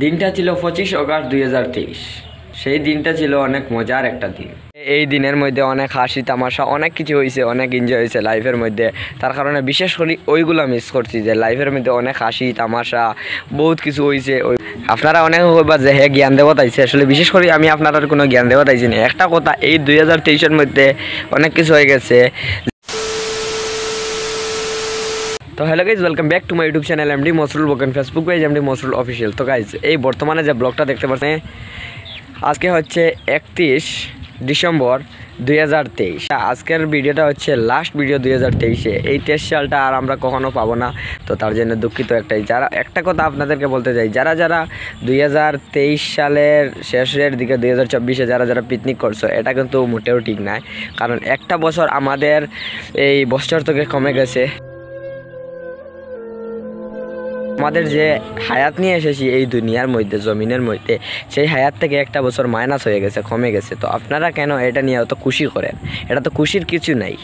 দিনটা ছিল 25 অগস্ট 2023। সেই দিনটা ছিল অনেক মজার একটা দিন। এই দিনের মধ্যে অনেক হাসি তামাশা অনেক কিছু হয়েছে, অনেক এনজয় হয়েছে লাইফের মধ্যে। তার কারণে বিশেষ করে ওইগুলো মিস করছি যে লাইফের মধ্যে অনেক হাসি তামাশা বহুত কিছু হয়েছে। আপনারা অনেক হইবা যে হ্যাঁ জ্ঞান দেওয়া তাইছে, আসলে বিশেষ করে আমি আপনার কোনো জ্ঞান দেওয়া তাইছি না। একটা কথা, এই 2023-এর মধ্যে অনেক কিছু হয়ে গেছে। তো hello guys, welcome back to my YouTube channel MD Masrul Boken, Facebook page MD Masrul official. তো গাইজ, এই বর্তমানে যে ব্লগটা দেখতে পাচ্ছেন, আজকে হচ্ছে 31 ডিসেম্বর 2023। আজকের ভিডিওটা হচ্ছে লাস্ট ভিডিও 2023-এ। এই 23 সালটা আর আমরা কখনো পাবো না, তো তার জন্য দুঃখিত। একটা কথা আপনাদেরকে বলতে চাই, যারা 2023 সালের শেষের দিকে 2024-এ যারা পিকনিক করছো, এটা কিন্তু মোটেও ঠিক নয়। কারণ একটা বছর আমাদের এই বছর থেকে কমে গেছে। আমাদের যে হায়াত নিয়ে এসেছি এই দুনিয়ার মধ্যে, জমিনের মধ্যে, সেই হায়াত থেকে একটা বছর মাইনাস হয়ে গেছে, কমে গেছে। তো আপনারা কেন এটা নিয়ে অত খুশি করেন? এটা তো খুশির কিছু নাই।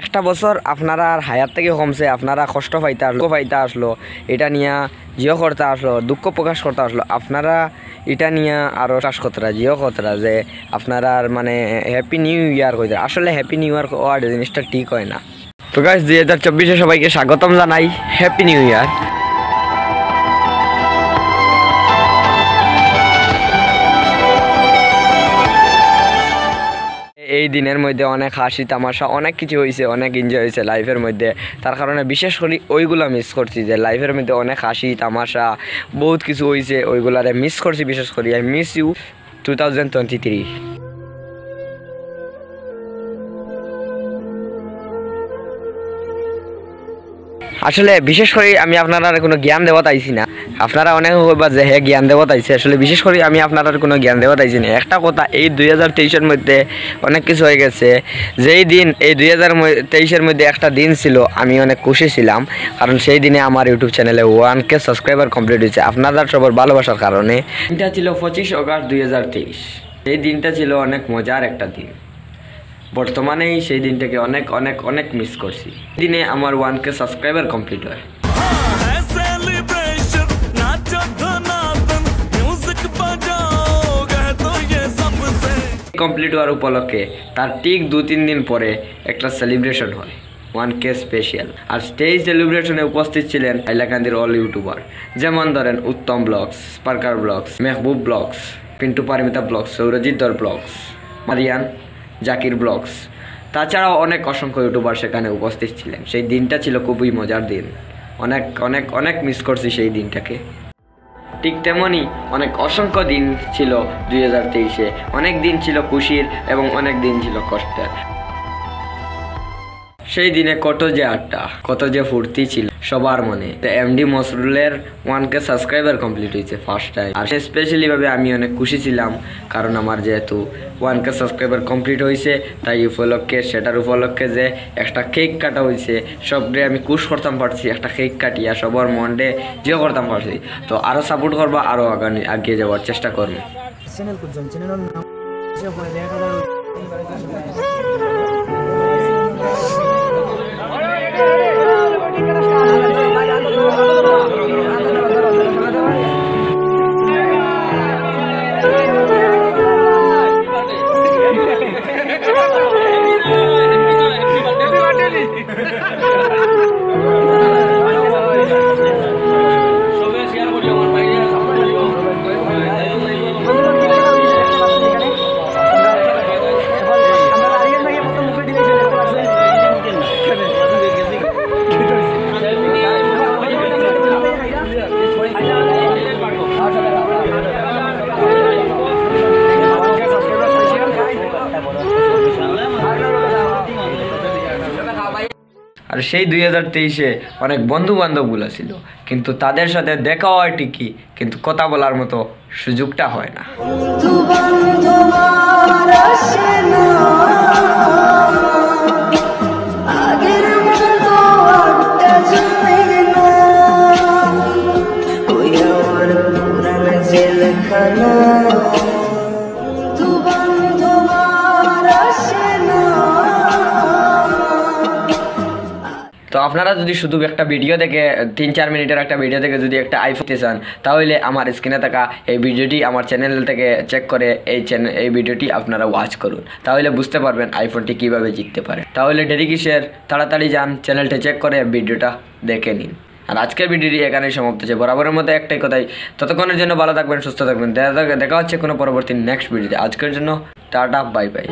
একটা বছর আপনারা আর হায়াত থেকে কমছে, আপনারা কষ্ট পাইতে আসলো, এটা নিয়ে জিও করতে আসলো, দুঃখ প্রকাশ করতে আসলো। আপনারা এটা নিয়ে আরও চাষ করতে জিও করতে যে আপনারা মানে হ্যাপি নিউ ইয়ার কইতে। আসলে হ্যাপি নিউ ইয়ার হওয়ার জিনিসটা ঠিক হয় না। তো গাইস, 2024-এ সবাইকে স্বাগতম জানাই, হ্যাপি নিউ ইয়ার। এই দিনের মধ্যে অনেক হাসি তামাশা অনেক কিছু হয়েছে, অনেক এনজয় হয়েছে লাইফের মধ্যে। তার কারণে বিশেষ করে ওইগুলো মিস করছি যে লাইফের মধ্যে অনেক হাসি তামাশা বহুত কিছু হয়েছে, ওইগুলারে মিস করছি। বিশেষ করে আই মিস ইউ 2023। আসলে বিশেষ করে আমি আপনারা কোনো জ্ঞান দেওয়া তাইছি না। আপনারা অনেক হইবা যে হ্যাঁ জ্ঞান দেওয়া তাইছে, আসলে বিশেষ করে আমি আপনারা কোনো জ্ঞান দেওয়া তাইছি না। একটা কথা, এই 2023-এর মধ্যে অনেক কিছু হয়ে গেছে। যেই দিন এই 2023-এর মধ্যে একটা দিন ছিল, আমি অনেক খুশি ছিলাম, কারণ সেই দিনে আমার ইউটিউব চ্যানেলে 1K সাবস্ক্রাইবার কমপ্লিট হয়েছে আপনাদের সবার ভালোবাসার কারণে। দিনটা ছিল 25 অগস্ট 2023। এই দিনটা ছিল অনেক মজার একটা দিন। বর্তমানেই সেই দিনটাকে অনেক অনেক অনেক মিস করছি। দিনে আমার 1K সাবস্ক্রাইবার কমপ্লিট হয়। কমপ্লিট হওয়ার উপলক্ষে তার ঠিক 2-3 দিন পরে একটা সেলিব্রেশন হয়, 1K স্পেশাল। আর স্টেজ সেলিব্রেশনে উপস্থিত ছিলেন হাইলাকান্দির অল ইউটিউবার, যেমন ধরেন Uttam vlogs, Sparker vlogs, Mehboob vlogs, Pintu Paromita vlogs, Sourajit Dhar vlogs, Marianne, Zakir blogs. তাছাড়াও অনেক অসংখ্য ইউটিউবার সেখানে উপস্থিত ছিলেন। সেই দিনটা ছিল খুবই মজার দিন। অনেক অনেক অনেক মিস করছি সেই দিনটাকে। ঠিক তেমনই অনেক অসংখ্য দিন ছিল 2023-এ। অনেক দিন ছিল খুশির এবং অনেক দিন ছিল কষ্টের। সেই দিনে কত যে আড্ডা, কত যে ফুর্তি ছিল সবার মনে। এমডি মসরুলের 1K সাবস্ক্রাইবার কমপ্লিট হয়েছে ফার্স্ট টাইম। আর স্পেশালি ভাবে আমি অনেক খুশি ছিলাম, কারণ আমার যেহেতু 1K সাবস্ক্রাইবার কমপ্লিট হয়েছে, তাই সেটার উপলক্ষে যে একটা কেক কাটা হয়েছে, সবরে আমি খুশ করতাম পারছি। একটা কেক কাটিয়া সবার মনে যে করতাম পারছি। তো আরও সাপোর্ট করবো, আরও আগে যাওয়ার চেষ্টা করবো। আর সেই 2023-এ অনেক বন্ধু বান্ধবগুলো ছিল, কিন্তু তাদের সাথে দেখা হয় ঠিকই, কিন্তু কথা বলার মতো সুযোগটা হয় না। তো আপনারা যদি শুধু একটা ভিডিও দেখে 3-4 মিনিটের একটা ভিডিও দেখে যদি একটা আইফোন নিতে চান, তাহলে আমার স্ক্রিনে থাকা এই ভিডিওটি আমার চ্যানেল থেকে চেক করে এই ভিডিওটি আপনারা ওয়াচ করুন, তাহলে বুঝতে পারবেন আইফোনটি কিভাবে জিততে পারে। তাহলে দেরি কিসের, তাড়াতাড়ি যান চ্যানেলটা চেক করে ভিডিওটা দেখে নিন। আর আজকের ভিডিওটি এখানেই সমাপ্ত হচ্ছে। বরাবরের মতো একটাই কথাই, ততক্ষণের জন্য ভালো থাকবেন, সুস্থ থাকবেন। দেখা হচ্ছে কোনো পরবর্তী নেক্সট ভিডিওতে। আজকের জন্য টাটা, বাই বাই।